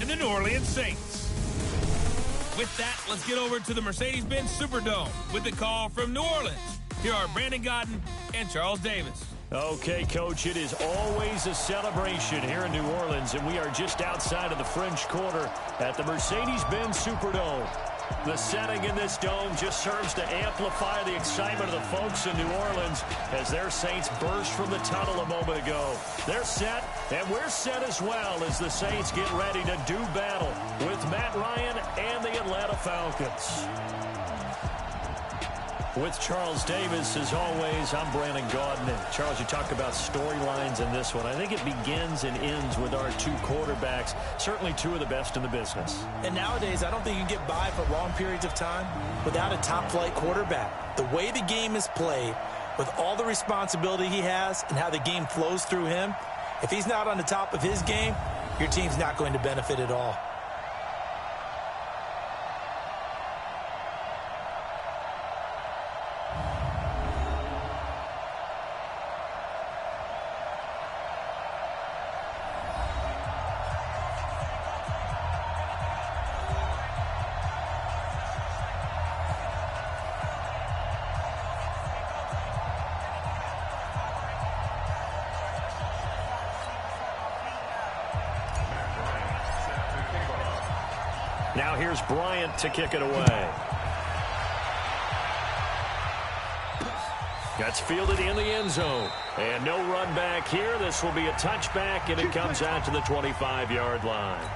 the New Orleans Saints. With that, let's get over to the Mercedes-Benz Superdome with the call from New Orleans. Here are Brandon Godden and Charles Davis. Okay, Coach, it is always a celebration here in New Orleans, and we are just outside of the French Quarter at the Mercedes-Benz Superdome. The setting in this dome just serves to amplify the excitement of the folks in New Orleans as their Saints burst from the tunnel a moment ago. They're set, and we're set as well as the Saints get ready to do battle with Matt Ryan and the Atlanta Falcons. With Charles Davis, as always, I'm Brandon Gaudin. And Charles, you talk about storylines in this one. I think it begins and ends with our two quarterbacks, certainly two of the best in the business. And nowadays, I don't think you can get by for long periods of time without a top-flight quarterback. The way the game is played, with all the responsibility he has and how the game flows through him, if he's not on the top of his game, your team's not going to benefit at all. Now here's Bryant to kick it away. That's fielded in the end zone. And no run back here. This will be a touchback, and it comes out to the 25-yard line.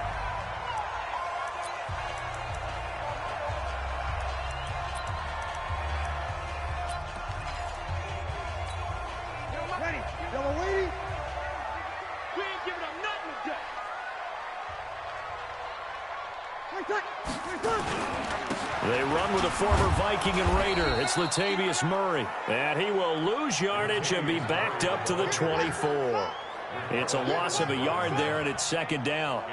They run with a former Viking and Raider. It's Latavius Murray. And he will lose yardage and be backed up to the 24. It's a loss of a yard there, and it's second down.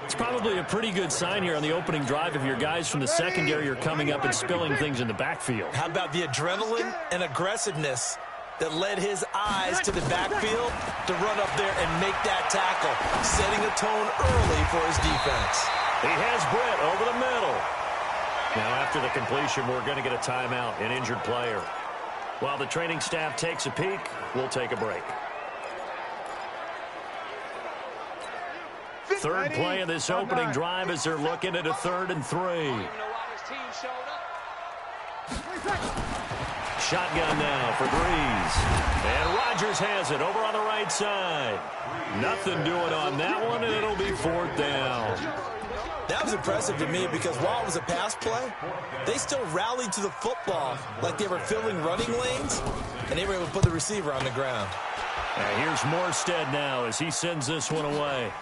It's probably a pretty good sign here on the opening drive if your guys from the secondary are coming up and spilling things in the backfield. How about the adrenaline and aggressiveness that led his eyes to the backfield to run up there and make that tackle, setting a tone early for his defense. He has Britt over the middle. Now after the completion, we're going to get a timeout, an injured player. While the training staff takes a peek, we'll take a break. Third play of this opening drive as they're looking at a 3rd and 3. Shotgun now for Breeze. And Rodgers has it over on the right side. Nothing doing on that one, and it'll be 4th down. That was impressive to me because while it was a pass play, they still rallied to the football like they were filling running lanes, and they were able to put the receiver on the ground. And here's Morstead now as he sends this one away.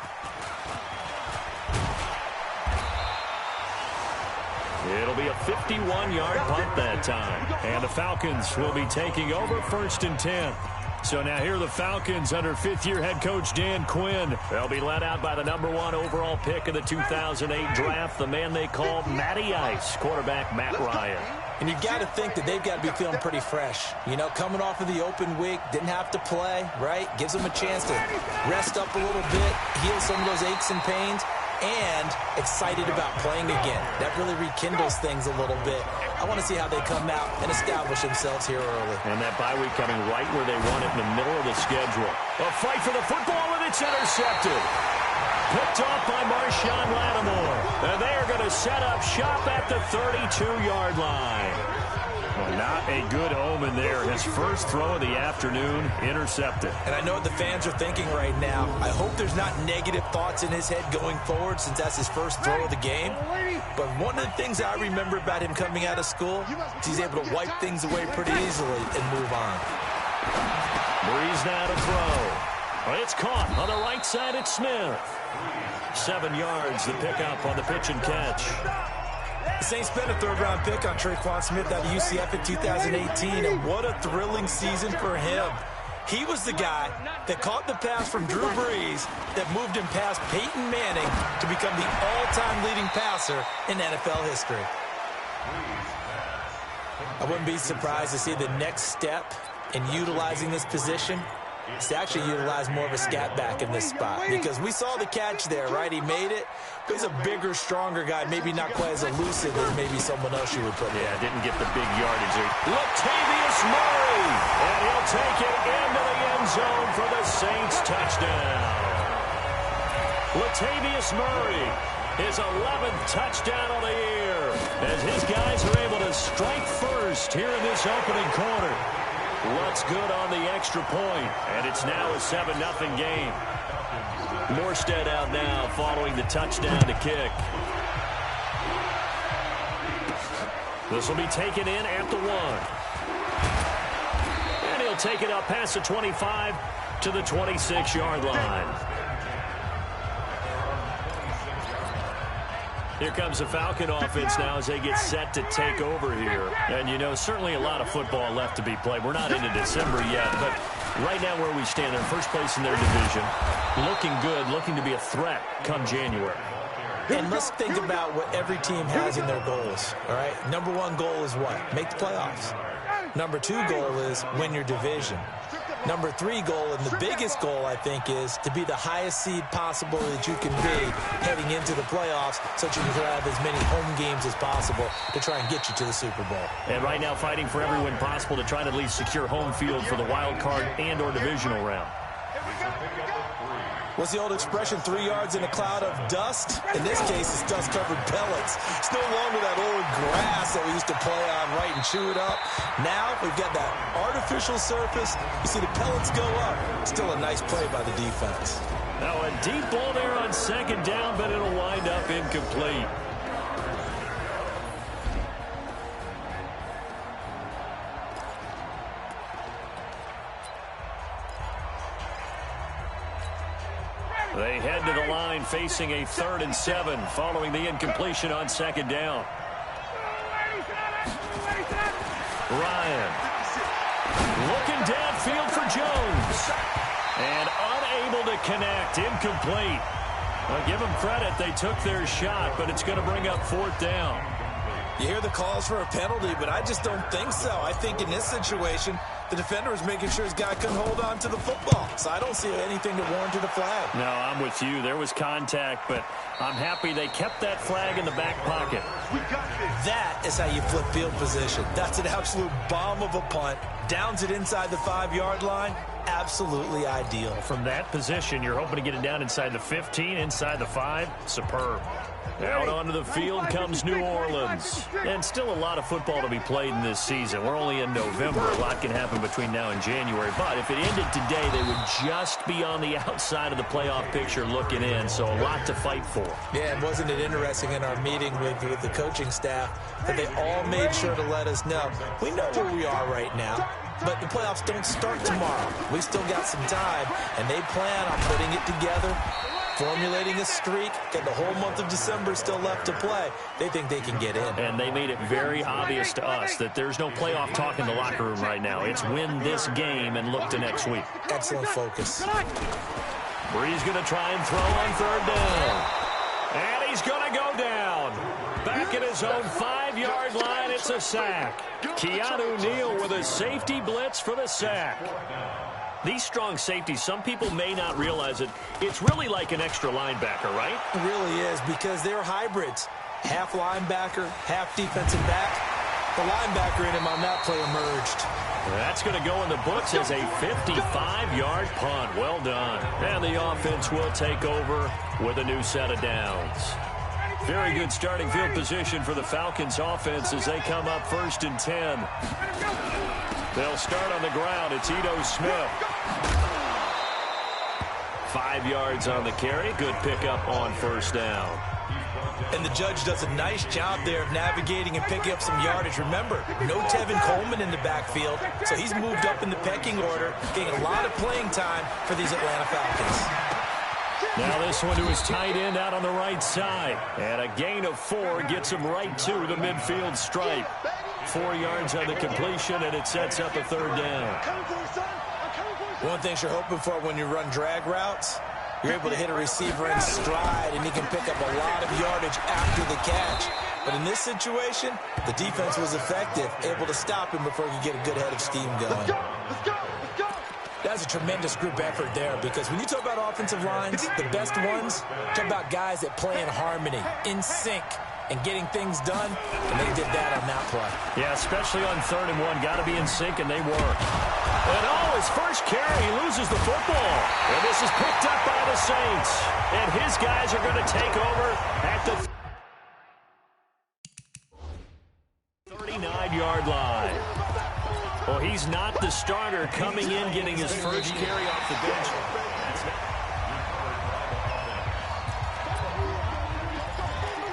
It'll be a 51-yard punt that time. And the Falcons will be taking over 1st and 10. So now here are the Falcons under 5th-year head coach Dan Quinn. They'll be led out by the #1 overall pick of the 2008 draft, the man they call Matty Ice, quarterback Matt Ryan. And you've got to think that they've got to be feeling pretty fresh. You know, coming off of the open week, didn't have to play, right? Gives them a chance to rest up a little bit, heal some of those aches and pains, and excited about playing again. That really rekindles things a little bit. I want to see how they come out and establish themselves here early. And that bye week coming right where they want it in the middle of the schedule. A fight for the football, and it's intercepted. Picked off by Marshawn Lattimore. And they are going to set up shop at the 32-yard line. Well, not a good omen there. His first throw of the afternoon intercepted. And I know what the fans are thinking right now. I hope there's not negative thoughts in his head going forward since that's his first throw of the game. But one of the things I remember about him coming out of school is he's able to wipe things away pretty easily and move on. Breeze now to throw. Well, it's caught on the right side at Smith. 7 yards, the pickup on the pitch and catch. The Saints spent a 3rd-round pick on Traquan Smith out of UCF in 2018, and what a thrilling season for him. He was the guy that caught the pass from Drew Brees that moved him past Peyton Manning to become the all-time leading passer in NFL history. I wouldn't be surprised to see the next step in utilizing this position is to actually utilize more of a scat back in this spot, because we saw the catch there, right? He made it. He's a bigger, stronger guy, maybe not quite as elusive as maybe someone else you would put in. Yeah, didn't get the big yardage there. Latavius Murray, and he'll take it into the end zone for the Saints touchdown. Latavius Murray, his 11th touchdown of the year, as his guys are able to strike first here in this opening quarter. Looks good on the extra point, and it's now a 7-0 game. Morstead out now following the touchdown to kick. This will be taken in at the 1. And he'll take it up past the 25 to the 26-yard line. Here comes the Falcon offense now as they get set to take over here. And, you know, certainly a lot of football left to be played. We're not into December yet, but right now where we stand, they're in first place in their division. Looking good, looking to be a threat come January. And let's think about what every team has in their goals, all right? Number 1 goal is what? Make the playoffs. Number 2 goal is win your division. Number 3 goal, and the biggest goal, I think, is to be the highest seed possible that you can be heading into the playoffs, so that you can have as many home games as possible to try and get you to the Super Bowl. And right now fighting for every win possible to try to at least secure home field for the wild card and or divisional round. What's the old expression, 3 yards in a cloud of dust? In this case, it's dust-covered pellets. It's no longer that old grass that we used to play on, right, and chew it up. Now we've got that artificial surface. You see the pellets go up. Still a nice play by the defense. Now a deep ball there on second down, but it'll wind up incomplete. They head to the line facing a 3rd and 7 following the incompletion on second down. Ryan looking downfield for Jones and unable to connect. Incomplete. I'll give them credit. They took their shot, but it's going to bring up 4th down. You hear the calls for a penalty, but I just don't think so. I think in this situation, the defender was making sure his guy couldn't hold on to the football. So I don't see anything that warranted a flag. No, I'm with you. There was contact, but I'm happy they kept that flag in the back pocket. That is how you flip field position. That's an absolute bomb of a punt. Downs it inside the 5-yard line. Absolutely ideal. From that position, you're hoping to get it down inside the 15, inside the 5. Superb. Out onto the field comes New Orleans. And still a lot of football to be played in this season. We're only in November. A lot can happen between now and January. But if it ended today, they would just be on the outside of the playoff picture looking in. So a lot to fight for. Yeah, and wasn't it interesting in our meeting with the coaching staff that they all made sure to let us know, we know where we are right now, but the playoffs don't start tomorrow. We still got some time, and they plan on putting it together, formulating a streak, got the whole month of December still left to play. They think they can get in. And they made it very obvious to us that there's no playoff talk in the locker room right now. It's win this game and look to next week. Excellent focus. Bree's going to try and throw on 3rd down. And he's going to go down. Back at his own 5-yard line, it's a sack. Keanu Neal with a safety blitz for the sack. These strong safeties, some people may not realize it. It's really like an extra linebacker, right? It really is, because they're hybrids. Half linebacker, half defensive back. The linebacker in him on that play emerged. That's going to go in the books as a 55-yard punt. Well done. And the offense will take over with a new set of downs. Very good starting field position for the Falcons offense as they come up 1st and 10. They'll start on the ground. It's Ito Smith. 5 yards on the carry. Good pickup on 1st down. And the judge does a nice job there of navigating and picking up some yardage. Remember, no Tevin Coleman in the backfield, so he's moved up in the pecking order, getting a lot of playing time for these Atlanta Falcons. Now this one to his tight end out on the right side. And a gain of 4 gets him right to the midfield stripe. 4 yards on the completion, and it sets up a 3rd down. One of the things you're hoping for when you run drag routes, you're able to hit a receiver in stride, and he can pick up a lot of yardage after the catch. But in this situation, the defense was effective, able to stop him before he could get a good head of steam going. was a tremendous group effort there because when you talk about offensive lines, the best ones, talk about guys that play in harmony, in sync, and getting things done, and they did that on that play. Yeah, especially on 3rd and 1. Got to be in sync, and they were. And his first carry, he loses the football. And this is picked up by the Saints. And his guys are going to take over at the 39-yard line. Well, he's not the starter coming in, getting his first carry off the bench.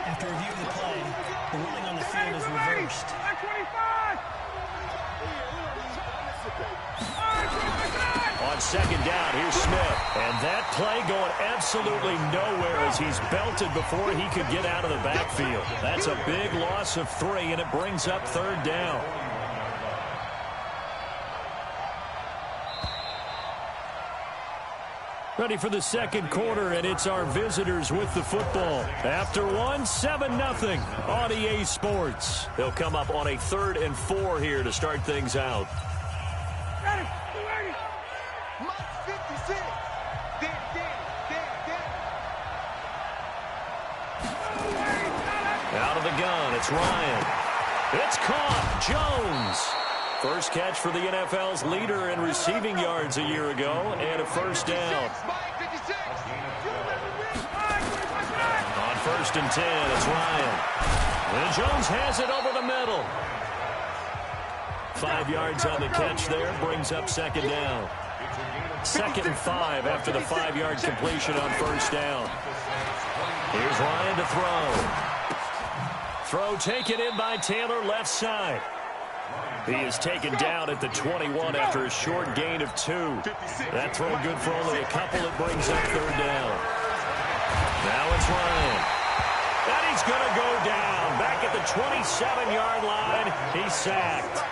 After review of the play, the ruling on the field is reversed. On 2nd down, here's Smith. And that play going absolutely nowhere as he's belted before he could get out of the backfield. That's a big loss of 3, and it brings up 3rd down. Ready for the 2nd quarter, and it's our visitors with the football. After 1, 7-0 on EA Sports. They'll come up on a 3rd and 4 here to start things out. Out of the gun, it's Ryan. It's caught. Jones. First catch for the NFL's leader in receiving yards a year ago, and a first down. On 1st and 10, it's Ryan. And Jones has it over the middle. 5 yards on the catch there, brings up 2nd down. 2nd and 5 after the 5-yard completion on 1st down. Here's Ryan to throw. Throw taken in by Taylor, left side. He is taken down at the 21 after a short gain of 2. That throw good for only a couple. It brings up 3rd down. Now it's Ryan. And he's going to go down. Back at the 27-yard line. He's sacked.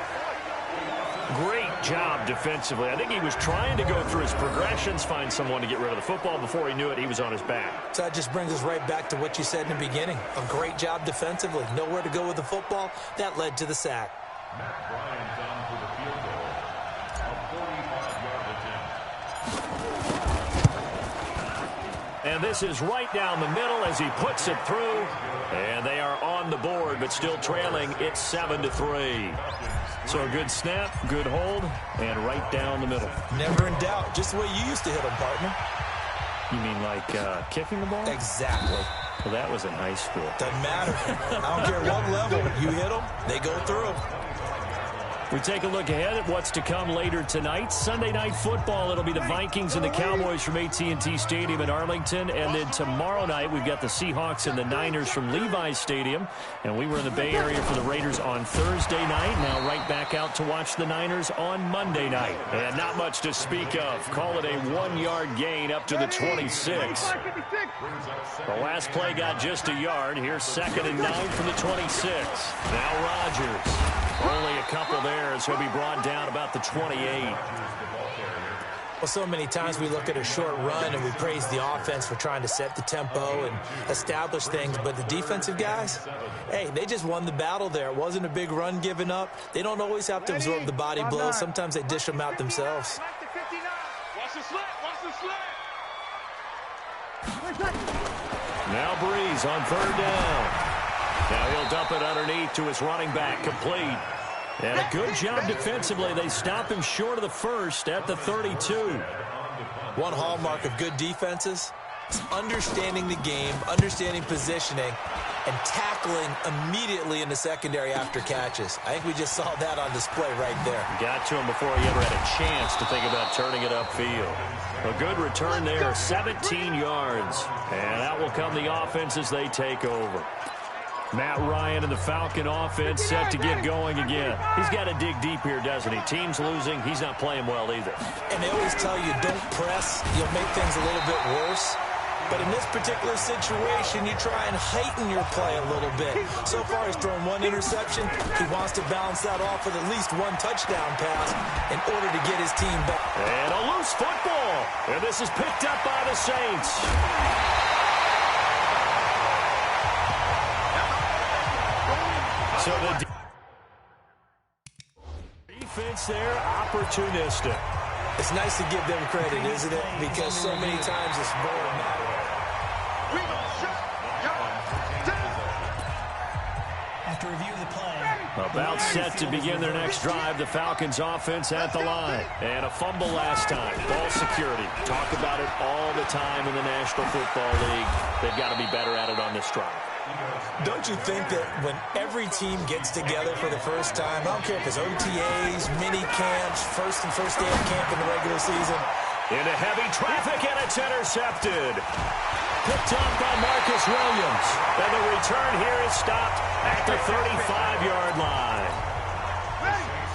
Great job defensively. I think he was trying to go through his progressions, find someone to get rid of the football. Before he knew it, he was on his back. So that just brings us right back to what you said in the beginning. A great job defensively. Nowhere to go with the football. That led to the sack. Matt Ryan's on for the field goal. A 45-yard attempt. And this is right down the middle as he puts it through. And they are on the board, but still trailing. It's 7-3. So a good snap, good hold, and right down the middle. Never in doubt. Just the way you used to hit them, partner. You mean like kicking the ball? Exactly. Well, that was in high school. Doesn't matter. I don't care what level. You hit them, they go through. We take a look ahead at what's to come later tonight. Sunday Night Football, it'll be the Vikings and the Cowboys from AT&T Stadium in Arlington. And then tomorrow night, we've got the Seahawks and the Niners from Levi's Stadium. And we were in the Bay Area for the Raiders on Thursday night. Now right back out to watch the Niners on Monday night. And not much to speak of. Call it a 1-yard gain up to the 26. The last play got just a yard. Here's 2nd and 9 from the 26. Now Rodgers. Only a couple there as he'll be brought down about the 28. Well, so many times we look at a short run and we praise the offense for trying to set the tempo and establish things, but the defensive guys, hey, they just won the battle there. It wasn't a big run given up. They don't always have to absorb the body blows. Sometimes they dish them out themselves. Now Breeze on 3rd down. Now he'll dump it underneath to his running back, complete. And a good job defensively. They stop him short of the first at the 32. One hallmark of good defenses is understanding the game, understanding positioning, and tackling immediately in the secondary after catches. I think we just saw that on display right there. Got to him before he ever had a chance to think about turning it upfield. A good return there, 17 yards. And out will come the offense as they take over. Matt Ryan and the Falcon offense set to get going again. He's got to dig deep here, doesn't he? Team's losing. He's not playing well either. And they always tell you, don't press. You'll make things a little bit worse. But in this particular situation, you try and heighten your play a little bit. So far, he's thrown 1 interception. He wants to balance that off with at least 1 touchdown pass in order to get his team back. And a loose football. And this is picked up by the Saints. So the defense there, opportunistic. It's nice to give them credit, isn't it? Because so many times it's more a matter of... After review of the play. About set to begin their next drive, the Falcons offense at the line. And a fumble last time. Ball security. Talk about it all the time in the National Football League. They've got to be better at it on this drive. Don't you think that when every team gets together for the first time, I don't care if it's OTAs, mini camps, first day of camp in the regular season. Into heavy traffic, and it's intercepted. Picked up by Marcus Williams. And the return here is stopped at the 35-yard line.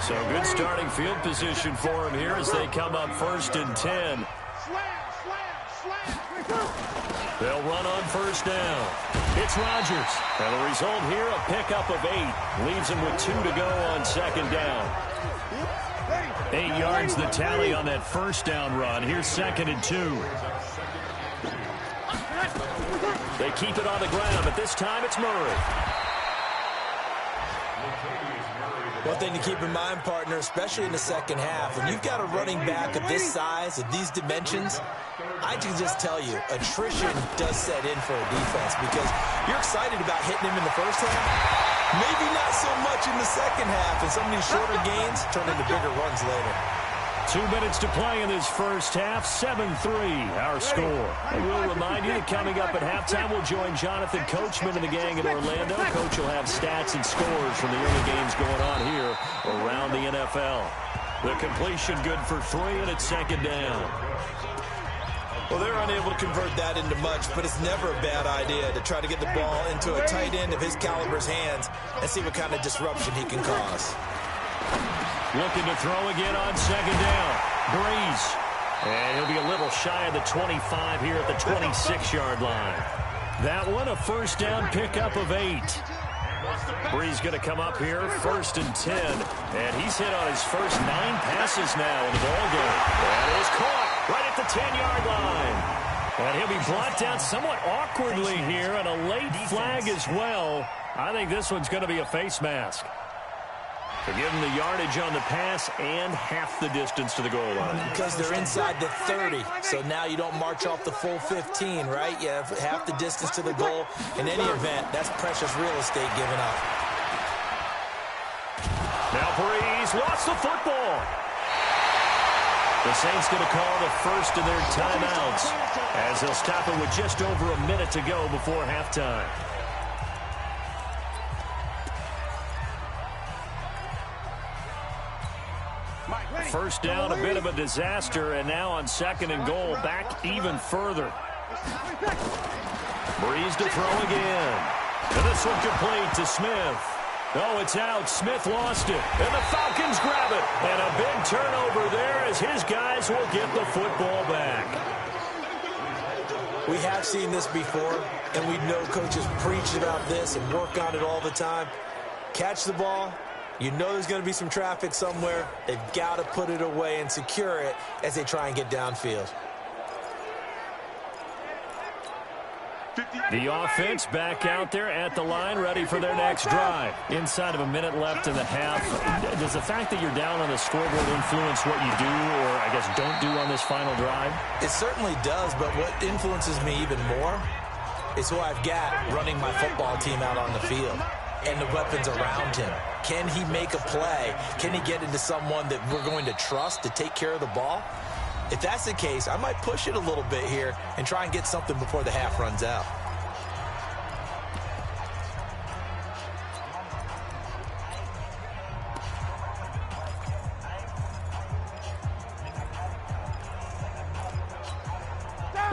So good starting field position for him here as they come up 1st and 10. They'll run on 1st down. It's Rodgers. And the result here, a pickup of 8. Leaves him with 2 to go on 2nd down. 8 yards the tally on that 1st down run. Here's 2nd and 2. They keep it on the ground, but this time it's Murray. One thing to keep in mind, partner, especially in the second half, when you've got a running back of this size, of these dimensions, I can just tell you, attrition does set in for a defense because you're excited about hitting him in the first half. Maybe not so much in the second half, and some of these shorter gains turn into bigger runs later. 2 minutes to play in this first half. 7-3 our score. And we'll remind you that coming up at halftime, we'll join Jonathan Coachman and the gang in Orlando. Coach will have stats and scores from the early games going on here around the NFL. The completion good for 3, and it's 2nd down. Well, they're unable to convert that into much, but it's never a bad idea to try to get the ball into a tight end of his caliber's hands and see what kind of disruption he can cause. Looking to throw again on 2nd down. Breeze. And he'll be a little shy of the 25 here at the 26-yard line. That one, a 1st down pickup of 8. Breeze going to come up here, 1st and 10. And he's hit on his first 9 passes now in the ballgame. That is caught right at the 10-yard line. And he'll be brought down somewhat awkwardly here, and a late flag as well. I think this one's going to be a face mask. To give them the yardage on the pass and half the distance to the goal line. Because they're inside the 30, so now you don't march off the full 15, right? You have half the distance to the goal. In any event, that's precious real estate given up. Now Breeze lost the football. The Saints going to call the first of their timeouts as they'll stop it with just over a minute to go before halftime. First down, a bit of a disaster, and now on 2nd and goal, back even further. Breeze to throw again. And this one complete to Smith. Oh, it's out. Smith lost it. And the Falcons grab it. And a big turnover there as his guys will get the football back. We have seen this before, and we know coaches preach about this and work on it all the time. Catch the ball. You know there's going to be some traffic somewhere. They've got to put it away and secure it as they try and get downfield. The offense back out there at the line, ready for their next drive. Inside of a minute left in the half. Does the fact that you're down on the scoreboard influence what you do, or I guess don't do on this final drive? It certainly does, but what influences me even more is who I've got running my football team out on the field and the weapons around him. Can he make a play? Can he get into someone that we're going to trust to take care of the ball? If that's the case, I might push it a little bit here and try and get something before the half runs out.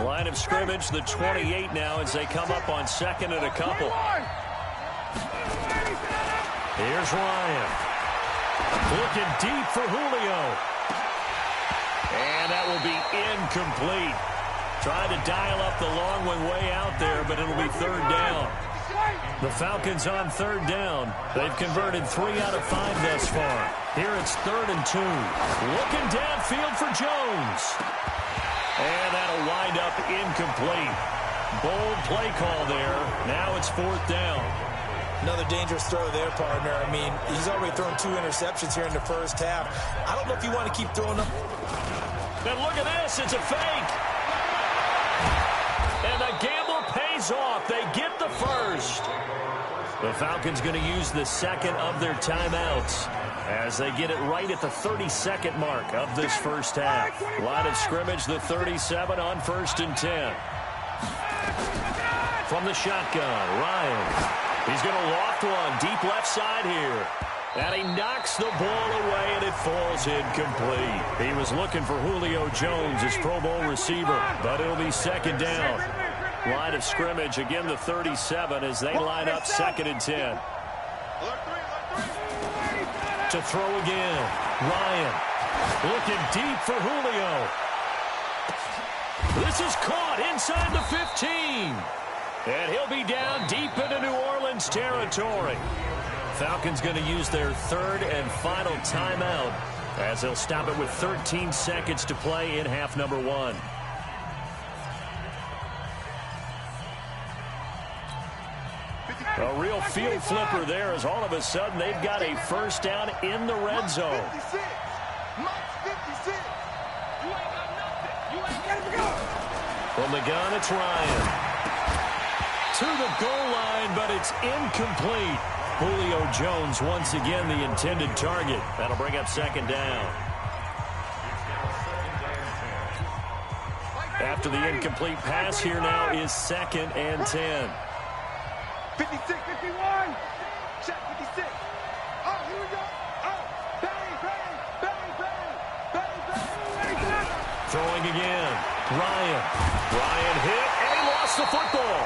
Line of scrimmage, the 28 now as they come up on 2nd and a couple. Here's Ryan. Looking deep for Julio. And that will be incomplete. Trying to dial up the long one way out there, but it'll be 3rd down. The Falcons on 3rd down. They've converted 3 out of 5 thus far. Here it's 3rd and 2. Looking downfield for Jones. And that'll wind up incomplete. Bold play call there. Now it's 4th down. Another dangerous throw there, partner. I mean, he's already thrown 2 interceptions here in the first half. I don't know if you want to keep throwing them. And look at this. It's a fake. And the gamble pays off. They get the first. The Falcons going to use the second of their timeouts as they get it right at the 32nd mark of this first half. Line of scrimmage, the 37 on 1st and 10. From the shotgun, Ryan. He's going to loft one deep left side here. And he knocks the ball away, and it falls incomplete. He was looking for Julio Jones, his Pro Bowl receiver, but it'll be second down. Line of scrimmage, again, the 37 as they line up 2nd and 10. To throw again, Ryan looking deep for Julio. This is caught inside the 15. And he'll be down deep into New Orleans territory. Falcons going to use their third and final timeout as they'll stop it with 13 seconds to play in half number 1. A real field flipper there as all of a sudden they've got a first down in the red zone. From the gun, it's Ryan. To the goal line, but it's incomplete. Julio Jones once again the intended target. That'll bring up second down. After the incomplete pass, here now is 2nd and 10. 56, 51. Check 56. Oh, here we go. Oh, bang, bang, bang, bang, bang, bang. Throwing again. Ryan hit, and he lost the football.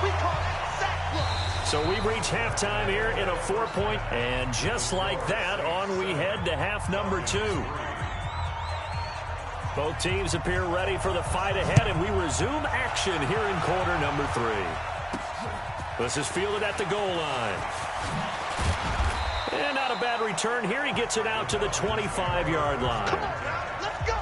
We call it sack block. So we've reached halftime here in a 4-point, and just like that, on we head to half number 2. Both teams appear ready for the fight ahead, and we resume action here in quarter number 3. This is fielded at the goal line. And not a bad return here. He gets it out to the 25-yard line. Let's go.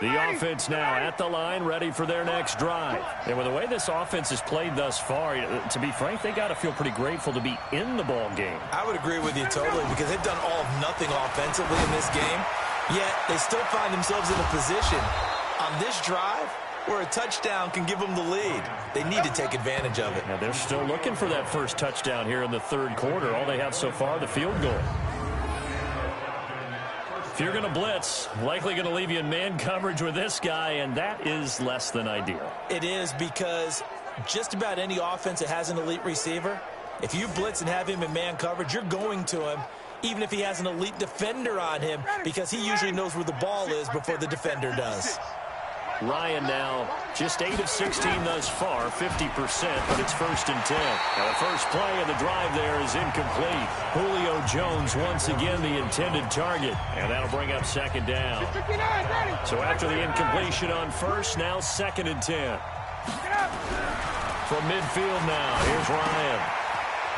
The offense now at the line, ready for their next drive. And with the way this offense has played thus far, to be frank, they got to feel pretty grateful to be in the ball game. I would agree with you totally because they've done all of nothing offensively in this game, yet they still find themselves in a position on this drive where a touchdown can give them the lead. They need to take advantage of it. Now they're still looking for that first touchdown here in the third quarter. All they have so far, the field goal. If you're going to blitz, likely going to leave you in man coverage with this guy, and that is less than ideal. It is because just about any offense that has an elite receiver, if you blitz and have him in man coverage, you're going to him, even if he has an elite defender on him, because he usually knows where the ball is before the defender does. Ryan now just 8 of 16 thus far, 50%, but it's 1st and 10. Now the first play of the drive there is incomplete. Julio Jones once again the intended target, and that'll bring up second down. So after the incompletion on first, now 2nd and 10. From midfield now, here's Ryan.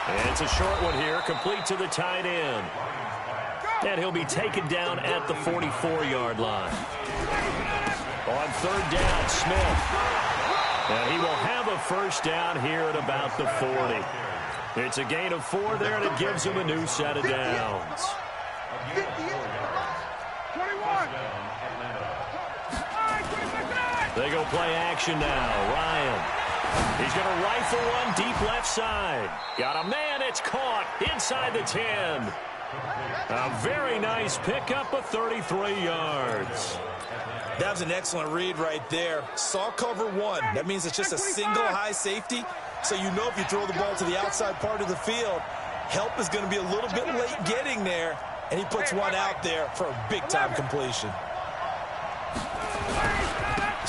And it's a short one here, complete to the tight end. And he'll be taken down at the 44-yard line. On third down, Smith. And he will have a first down here at about the 40. It's a gain of 4 there, and it gives him a new set of downs. 21. They go play action now. Ryan. He's going to rifle one deep left side. Got a man. It's caught inside the 10. A very nice pickup of 33 yards. That was an excellent read right there. Saw cover 1. That means it's just a single high safety. So you know if you throw the ball to the outside part of the field, help is going to be a little bit late getting there. And he puts one out there for a big-time completion.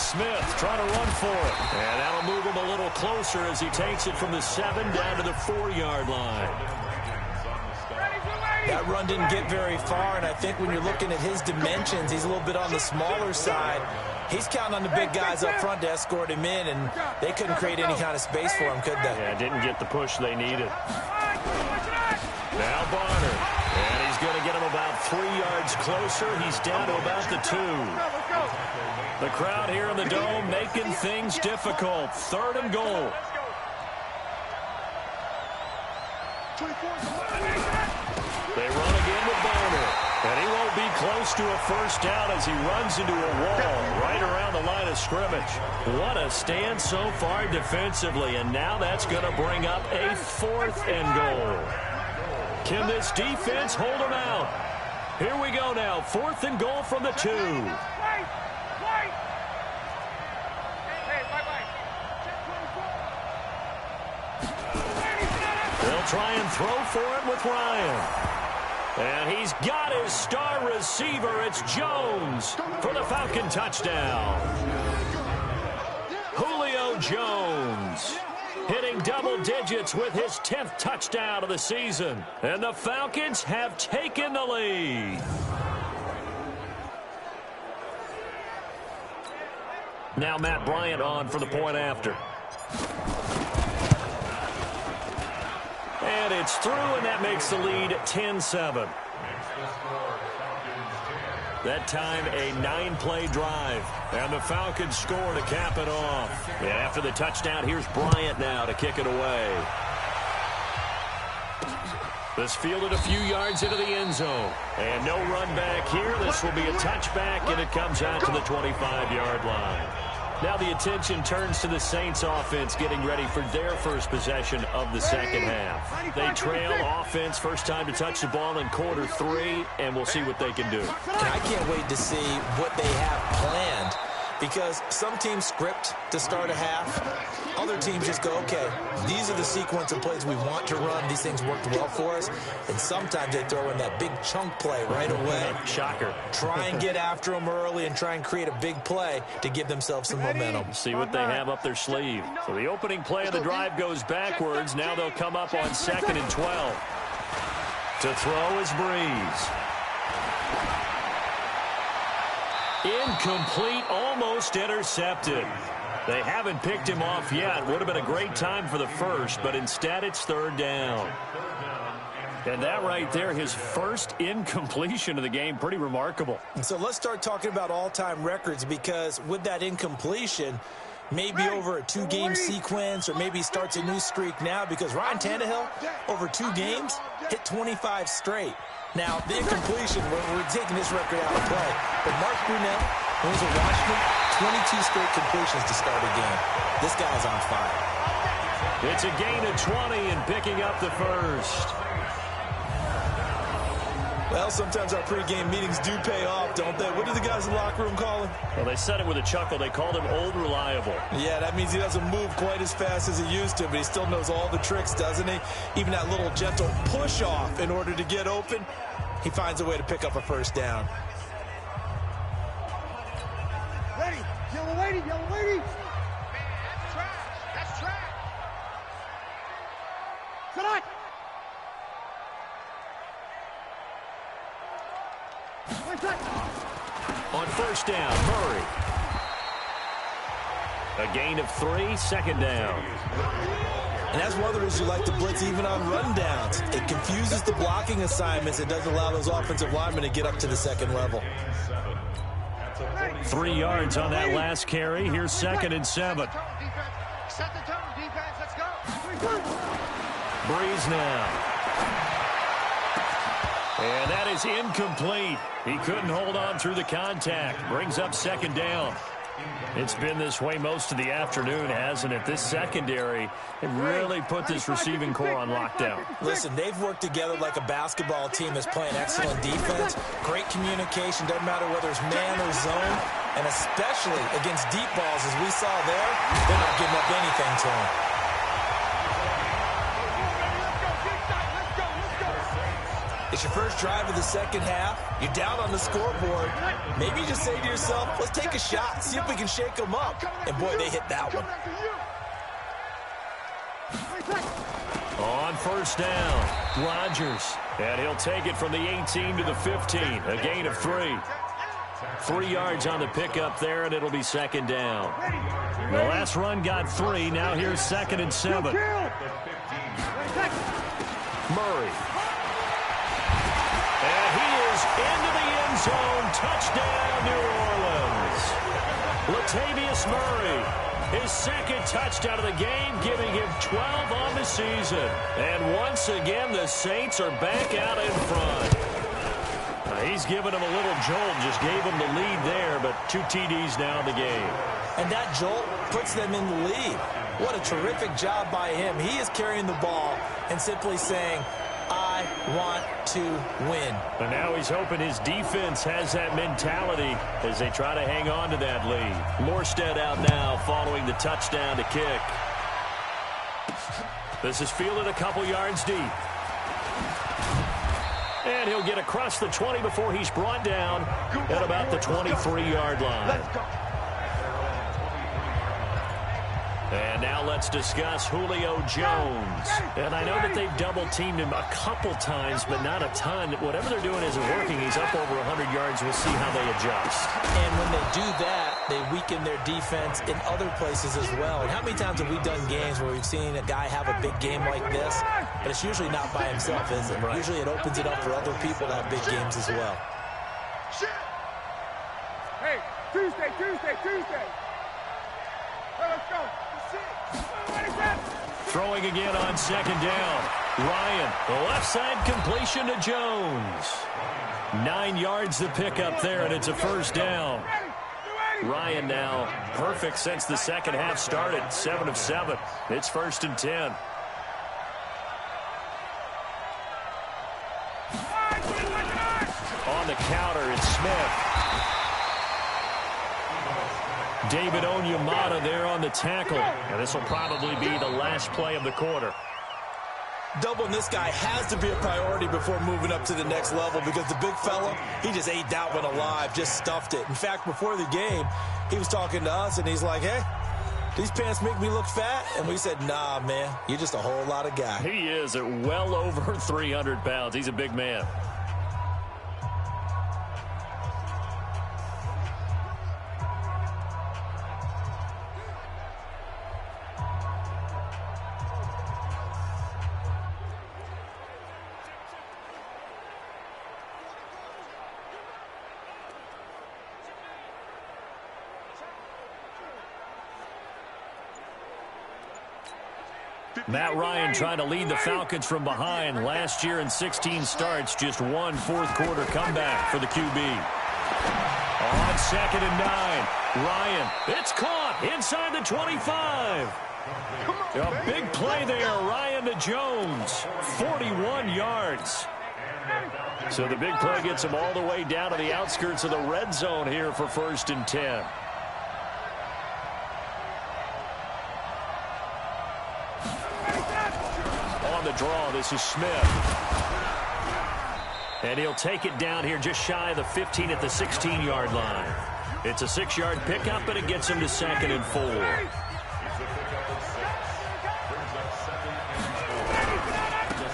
Smith trying to run for it. And that'll move him a little closer as he takes it from the 7 down to the 4-yard line. That run didn't get very far, and I think when you're looking at his dimensions, he's a little bit on the smaller side. He's counting on the big guys up front to escort him in, and they couldn't create any kind of space for him, could they? Yeah, didn't get the push they needed. Now Barner, and he's going to get him about 3 yards closer. He's down to about the 2. The crowd here in the Dome making things difficult. 3rd and goal. They run again with Barner, and he won't be close to a first down as he runs into a wall right around the line of scrimmage. What a stand so far defensively, and now that's going to bring up a 4th and goal. Can this defense hold him out? Here we go now, 4th and goal from the 2. They'll try and throw for it with Ryan. And he's got his star receiver. It's Jones for the Falcon touchdown. Julio Jones hitting double digits with his 10th touchdown of the season. And the Falcons have taken the lead. Now Matt Bryant on for the point after. And it's through, and that makes the lead 10-7. That time, a 9-play drive. And the Falcons score to cap it off. And after the touchdown, here's Bryant now to kick it away. This fielded a few yards into the end zone. And no run back here. This will be a touchback, and it comes out to the 25-yard line. Now the attention turns to the Saints offense getting ready for their first possession of the second half. They trail offense, first time to touch the ball in quarter 3, and we'll see what they can do. And I can't wait to see what they have planned, because some teams script to start a half. Other teams just go, okay, these are the sequence of plays we want to run. These things worked well for us. And sometimes they throw in that big chunk play right away. Shocker. Try and get after them early and try and create a big play to give themselves some momentum. See what they have up their sleeve. So the opening play of the drive goes backwards. Now they'll come up on 2nd and 12. To throw is Breeze. Incomplete, almost intercepted. They haven't picked him off yet. Would have been a great time for the first, but instead it's 3rd down. And that right there, his first incompletion of the game, pretty remarkable. And so let's start talking about all-time records, because with that incompletion, maybe over a 2-game sequence, or maybe he starts a new streak now, because Ryan Tannehill, over 2 games, hit 25 straight. Now, the incompletion, we're taking this record out of play. But Mark Brunell, when he was at Washington, 22 straight completions to start a game. This guy's on fire. It's a gain of 20 and picking up the first. Well, sometimes our pregame meetings do pay off, don't they? What do the guys in the locker room call him? Well, they said it with a chuckle. They called him Old Reliable. Yeah, that means he doesn't move quite as fast as he used to, but he still knows all the tricks, doesn't he? Even that little gentle push-off in order to get open, he finds a way to pick up a first down. Ready, yellow lady, yellow lady. That's trash, that's trash. Tonight. On first down, Murray. A gain of 3, 2nd down. And that's one of the reasons you like to blitz even on rundowns. It confuses the blocking assignments. It doesn't allow those offensive linemen to get up to the second level. 3 yards on that last carry. Here's 2nd and 7. Set the tone, defense, let's go. Breeze now. And that is incomplete. He couldn't hold on through the contact. Brings up 2nd down. It's been this way most of the afternoon, hasn't it? This secondary, it really put this receiving core on lockdown. Listen, they've worked together like a basketball team that's playing excellent defense. Great communication, doesn't matter whether it's man or zone. And especially against deep balls, as we saw there, they're not giving up anything to them. It's your first drive of the second half. You're down on the scoreboard. Maybe you just say to yourself, let's take a shot, see if we can shake them up. And, boy, they hit that one. On first down, Rodgers. And he'll take it from the 18 to the 15. A gain of 3. 3 yards on the pickup there, and it'll be second down. The last run got 3. Now here's 2nd and 7. Murray. And he is into the end zone. Touchdown, New Orleans. Latavius Murray, his 2nd touchdown of the game, giving him 12 on the season. And once again, the Saints are back out in front. He's given him a little jolt, just gave him the lead there, but 2 TDs now in the game. And that jolt puts them in the lead. What a terrific job by him. He is carrying the ball and simply saying, I want to win. And now he's hoping his defense has that mentality as they try to hang on to that lead. Morstead out now following the touchdown to kick. This is fielded a couple yards deep. And he'll get across the 20 before he's brought down at about the 23-yard line. And now let's discuss Julio Jones. And I know that they've double-teamed him a couple times, but not a ton. Whatever they're doing isn't working. He's up over 100 yards. We'll see how they adjust. And when they do that, they weaken their defense in other places as well. And how many times have we done games where we've seen a guy have a big game like this, but it's usually not by himself, is it? Right. Usually it opens it up for other people to have big games as well. Hey, Tuesday. Let's go. Throwing again on 2nd down. Ryan, the left side completion to Jones. 9 yards to pick up there, and it's a first down. Ryan now perfect since the second half started. 7 of 7. It's 1st and 10. On the counter, it's Smith. David Onyemata there on the tackle. And this will probably be the last play of the quarter. Doubling this guy has to be a priority before moving up to the next level because the big fella, he just ate that one alive, just stuffed it. In fact, before the game, he was talking to us, and he's like, hey, these pants make me look fat. And we said, nah, man, you're just a whole lot of guy. He is at well over 300 pounds. He's a big man. Matt Ryan trying to lead the Falcons from behind. Last year in 16 starts, just 1 fourth-quarter comeback for the QB. On 2nd and 9, Ryan, it's caught inside the 25. A big play there, Ryan to Jones, 41 yards. So the big play gets him all the way down to the outskirts of the red zone here for 1st and 10. On the draw, this is Smith. And he'll take it down here just shy of the 15 at the 16-yard line. It's a 6-yard pickup, and it gets him to 2nd and 4.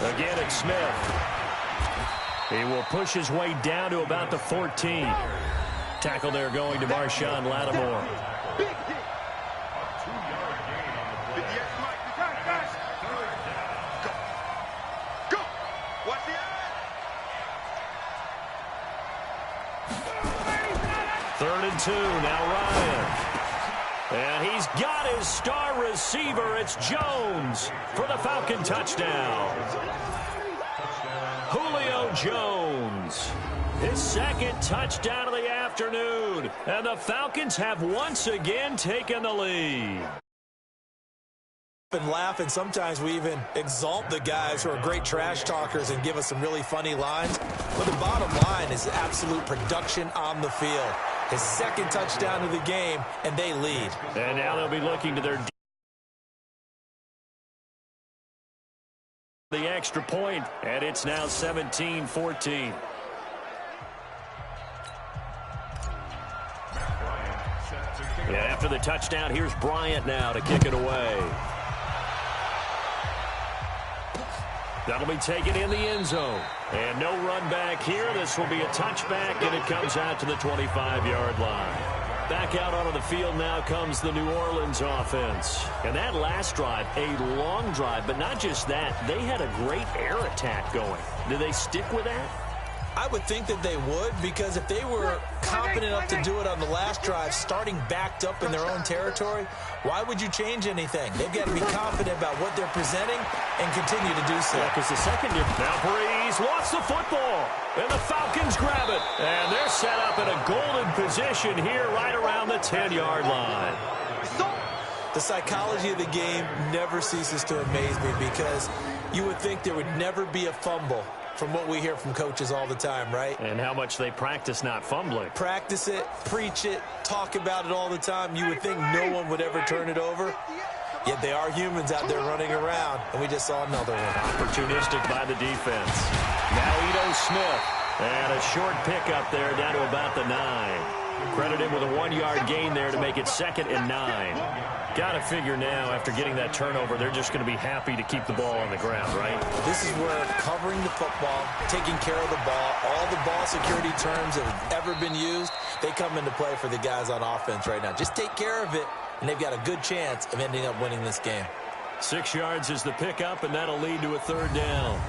Again, it's Smith. He will push his way down to about the 14. Tackle there going to Marshawn Lattimore. Third and 2, now Ryan. And he's got his star receiver. It's Jones for the Falcon touchdown. Julio Jones, his 2nd touchdown of the afternoon. And the Falcons have once again taken the lead. And laugh, and sometimes we even exalt the guys who are great trash talkers and give us some really funny lines. But the bottom line is absolute production on the field. His 2nd touchdown of the game, and they lead. And now they'll be looking to their The extra point, and it's now 17-14. Yeah, after the touchdown, here's Bryant now to kick it away. That'll be taken in the end zone. And no run back here. This will be a touchback, and it comes out to the 25-yard line. Back out onto the field now comes the New Orleans offense. And that last drive, a long drive, but not just that. They had a great air attack going. Do they stick with that? I would think that they would, because if they were confident enough to do it on the last drive, starting backed up in their own territory, why would you change anything? They've got to be confident about what they're presenting and continue to do so. Because the second now Breeze lost the football, and the Falcons grab it. And they're set up in a golden position here right around the 10-yard line. The psychology of the game never ceases to amaze me, because you would think there would never be a fumble from what we hear from coaches all the time, right? And how much they practice not fumbling. Practice it, preach it, talk about it all the time. You would think no one would ever turn it over. Yet they are humans out there running around, and we just saw another one. Opportunistic by the defense. Now Ito Smith. And a short pickup there down to about the 9. Credit him with a 1-yard gain there to make it 2nd and 9. Got to figure now, after getting that turnover, they're just going to be happy to keep the ball on the ground, right? This is where covering the football, taking care of the ball, all the ball security terms that have ever been used, they come into play for the guys on offense right now. Just take care of it, and they've got a good chance of ending up winning this game. 6 yards is the pickup, and that'll lead to a 3rd down.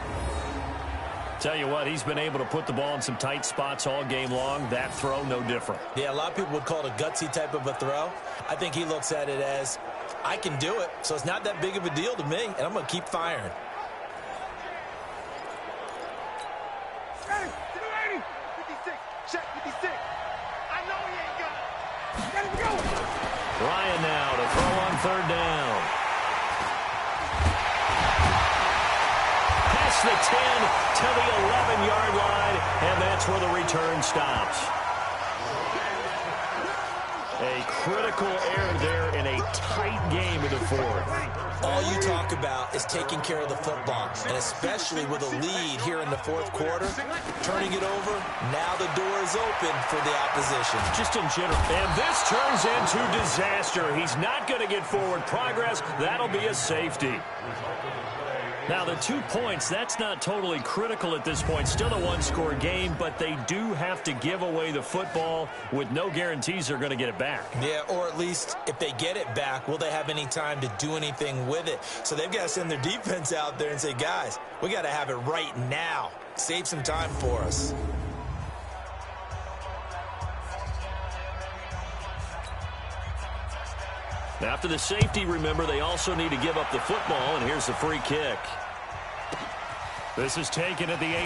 Tell you what, he's been able to put the ball in some tight spots all game long. That throw, no different. Yeah, a lot of people would call it a gutsy type of a throw. I think he looks at it as, I can do it, so it's not that big of a deal to me, and I'm going to keep firing. Ready, 56, check 56. I know he ain't got it. Let him go. Ryan now to throw on 3rd down. Past the 10 to the 11-yard line, and that's where the return stops. A critical error there in a tight game in the 4th. All you talk about is taking care of the football, and especially with a lead here in the 4th quarter, turning it over, now the door is open for the opposition. Just in general. And this turns into disaster. He's not going to get forward progress. That'll be a safety. Now, the 2 points, that's not totally critical at this point. Still a one-score game, but they do have to give away the football with no guarantees they're going to get it back. Yeah, or at least if they get it back, will they have any time to do anything with it? So they've got to send their defense out there and say, guys, we got to have it right now. Save some time for us. After the safety, remember, they also need to give up the football, and here's the free kick. This is taken at the 18.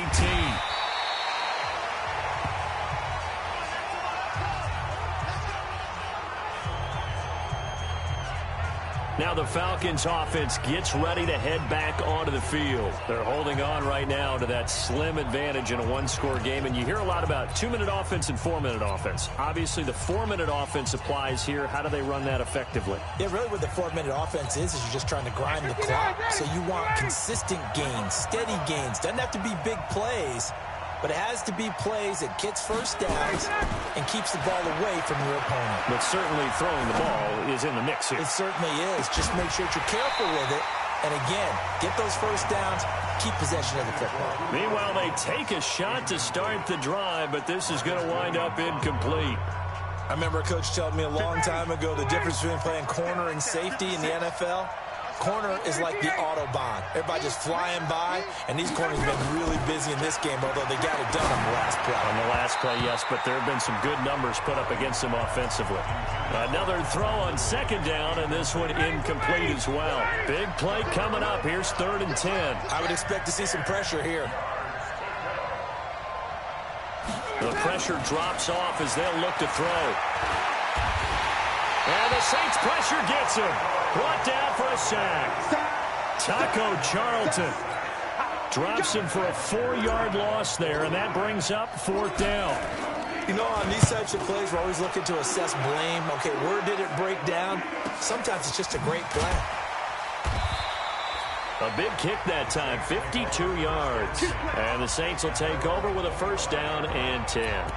Now the Falcons offense gets ready to head back onto the field. They're holding on right now to that slim advantage in a one-score game. And you hear a lot about 2-minute offense and 4-minute offense. Obviously, the 4-minute offense applies here. How do they run that effectively? Yeah, really what the 4-minute offense is you're just trying to grind the clock. So you want consistent gains, steady gains. Doesn't have to be big plays, but it has to be plays that gets first downs and keeps the ball away from your opponent. But certainly throwing the ball is in the mix here. It certainly is. Just make sure that you're careful with it. And again, get those first downs, keep possession of the football. Meanwhile, they take a shot to start the drive, but this is going to wind up incomplete. I remember a coach telling me a long time ago the difference between playing corner and safety in the NFL. Corner is like the Autobahn. Everybody just flying by, and these corners have been really busy in this game, although they got it done on the last play. On the last play, yes, but there have been some good numbers put up against them offensively. Another throw on 2nd down, and this one incomplete as well. Big play coming up. Here's 3rd and 10. I would expect to see some pressure here. The pressure drops off as they'll look to throw. And the Saints pressure gets him. Brought down for a sack. Taco Charlton drops him for a 4-yard loss there, and that brings up 4th down. You know, on these types of plays, we're always looking to assess blame. Okay, where did it break down? Sometimes it's just a great play. A big kick that time, 52 yards. And the Saints will take over with a first down and 10.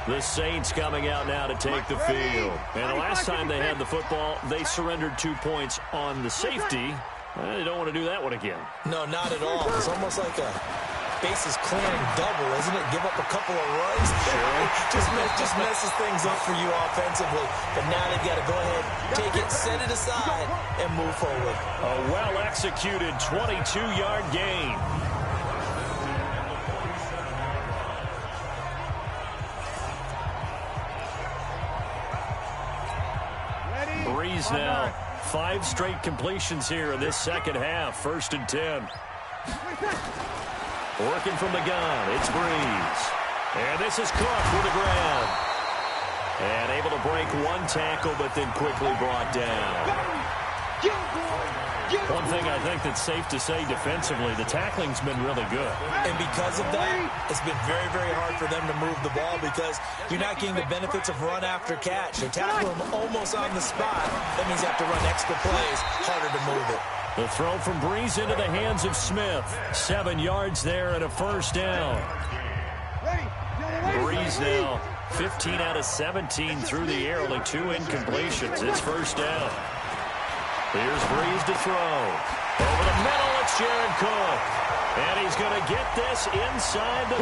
The Saints coming out now to take the field. And the last time they had the football, they surrendered 2 points on the safety. They don't want to do that one again. No, not at all. It's almost like a bases clearing double, isn't it? Give up a couple of runs. Sure. just messes things up for you offensively. But now they've got to go ahead, take it, set it aside, and move forward. A well-executed 22-yard gain. Breeze now. 5 straight completions here in this second half. 1st and 10. Working from the gun, it's Breeze. And this is Cook with the ground. And able to break 1 tackle, but then quickly brought down. One thing I think that's safe to say defensively, the tackling's been really good. And because of that, it's been very, very hard for them to move the ball because you're not getting the benefits of run after catch. They tackle them almost on the spot. That means you have to run extra plays, harder to move it. The throw from Breeze into the hands of Smith. 7 yards there and a first down. Breeze now 15 out of 17 through the air, only 2 incompletions. It's first down. Here's Breeze to throw. Over the middle, it's Jared Cook. And he's going to get this inside the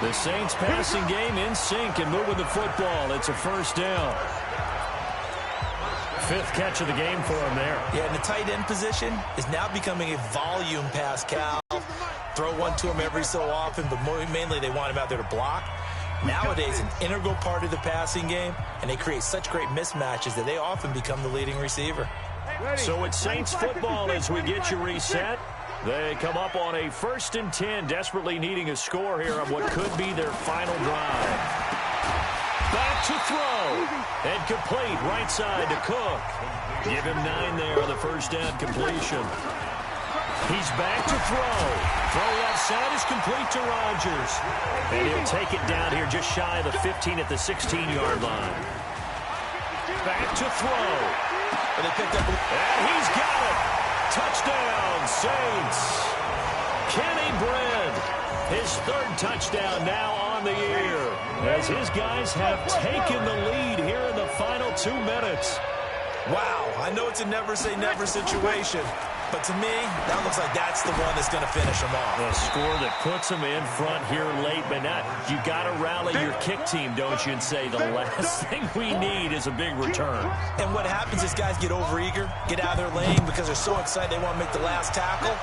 30. The Saints passing game in sync and moving the football. It's a first down. 5th catch of the game for him there. Yeah, and the tight end position is now becoming a volume pass, Cal. Throw one to him every so often, but mainly they want him out there to block. Nowadays, an integral part of the passing game, and they create such great mismatches that they often become the leading receiver. So it's Saints football as we get you reset. They come up on a 1st and 10, desperately needing a score here on what could be their final drive. Back to throw. And complete right side to Cook. Give him 9 there on the first down completion. He's back to throw. Throw left side is complete to Rodgers. And he'll take it down here just shy of the 15 at the 16-yard line. Back to throw. And they picked up. And he's got it. Touchdown, Saints. Kenny Brent. His 3rd touchdown now on the year. As his guys have taken the lead here in the final 2 minutes. Wow, I know it's a never-say-never situation. But to me, that looks like that's the one that's going to finish them off. A score that puts them in front here late, but not. You got to rally your kick team, don't you, and say the last thing we need is a big return. And what happens is guys get overeager, get out of their lane because they're so excited they want to make the last tackle.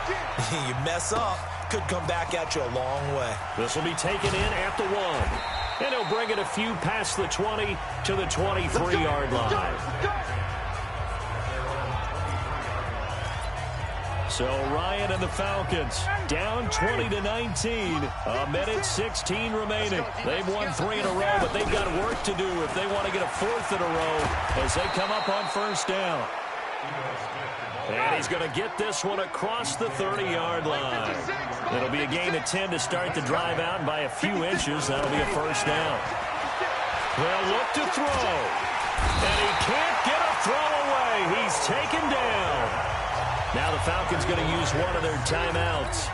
You mess up, could come back at you a long way. This will be taken in at the 1. And he'll bring it a few past the 20 to the 23-yard line. So Ryan and the Falcons down 20-19. A minute 16 remaining. They've won 3 in a row, but they've got work to do if they want to get a 4th in a row as they come up on first down. And he's going to get this one across the 30-yard line. It'll be a gain of 10 to start the drive out, and by a few inches, that'll be a first down. They'll look to throw. And he can't get a throw away. He's taken down. Now the Falcons going to use one of their timeouts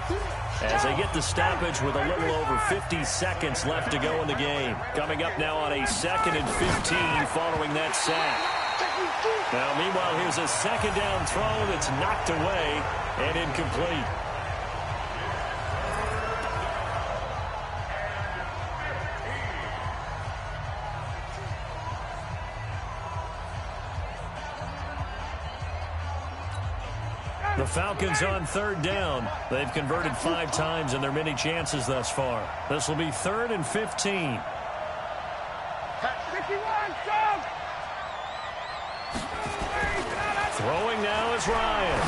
as they get the stoppage with a little over 50 seconds left to go in the game. Coming up now on a 2nd and 15 following that sack. Now, meanwhile, here's a 2nd down throw that's knocked away and incomplete. The Falcons on 3rd down. They've converted 5 times in their many chances thus far. This will be 3rd and 15. Throwing now is Ryan.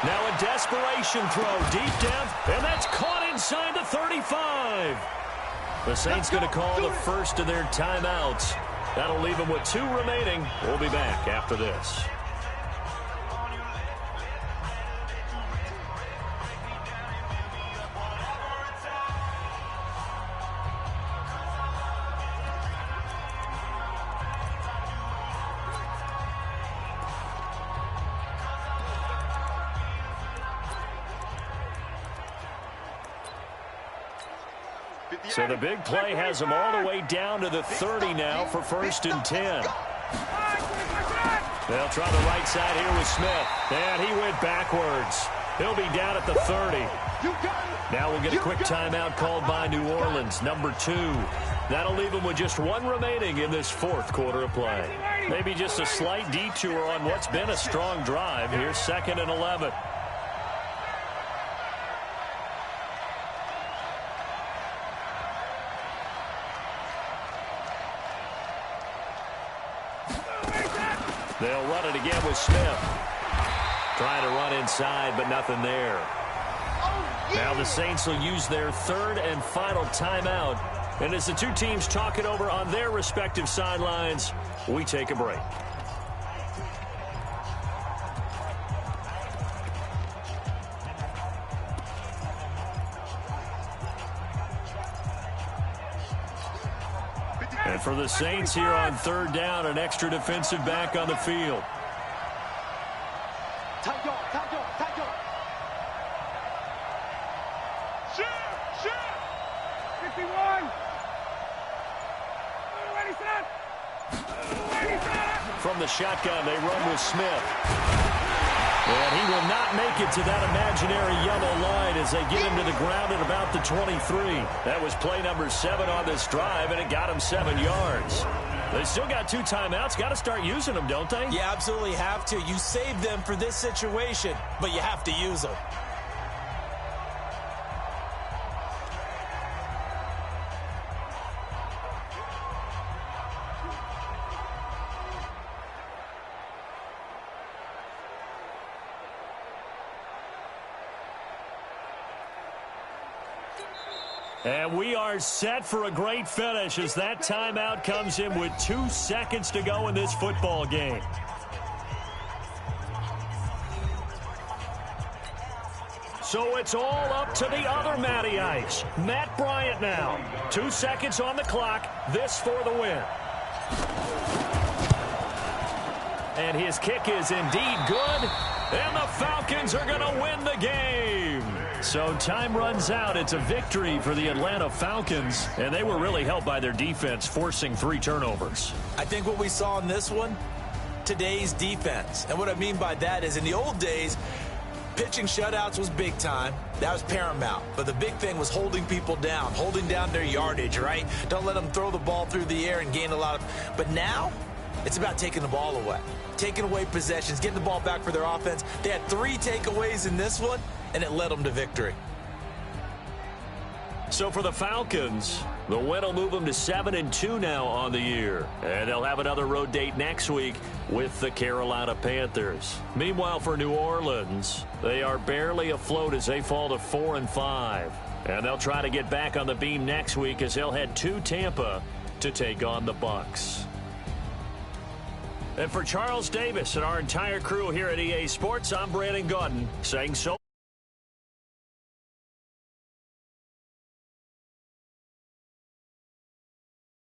Now a desperation throw deep depth, and that's caught inside the 35. The Saints going to call the first of their timeouts. That'll leave them with 2 remaining. We'll be back after this. So the big play has them all the way down to the 30 now for 1st and 10. They'll try the right side here with Smith. And he went backwards. He'll be down at the 30. Now we'll get a quick timeout called by New Orleans, number 2. That'll leave them with just 1 remaining in this 4th quarter of play. Maybe just a slight detour on what's been a strong drive. Here's 2nd and 11. They'll run it again with Smith. Trying to run inside, but nothing there. Now the Saints will use their 3rd and final timeout. And as the two teams talk it over on their respective sidelines, we take a break. And for the Saints here on 3rd down, an extra defensive back on the field. From the shotgun, they run with Smith. And he will not make it to that imaginary yellow line as they get him to the ground at about the 23. That was play number 7 on this drive, and it got him 7 yards. They still got 2 timeouts. Got to start using them, don't they? You absolutely have to. You save them for this situation, but you have to use them. And we are set for a great finish as that timeout comes in with 2 seconds to go in this football game. So it's all up to the other Matty Ice. Matt Bryant now. 2 seconds on the clock. This for the win. And his kick is indeed good. And the Falcons are going to win the game. So time runs out. It's a victory for the Atlanta Falcons. And they were really helped by their defense, forcing 3 turnovers. I think what we saw in this one, today's defense. And what I mean by that is in the old days, pitching shutouts was big time. That was paramount. But the big thing was holding people down, holding down their yardage, right? Don't let them throw the ball through the air and gain a lot of... But now, it's about taking the ball away. Taking away possessions, getting the ball back for their offense. They had 3 takeaways in this one, and it led them to victory. So for the Falcons, the win will move them to 7-2 now on the year. And they'll have another road date next week with the Carolina Panthers. Meanwhile, for New Orleans, they are barely afloat as they fall to 4-5. And they'll try to get back on the beam next week as they'll head to Tampa to take on the Bucs. And for Charles Davis and our entire crew here at EA Sports, I'm Brandon Gaudin saying so.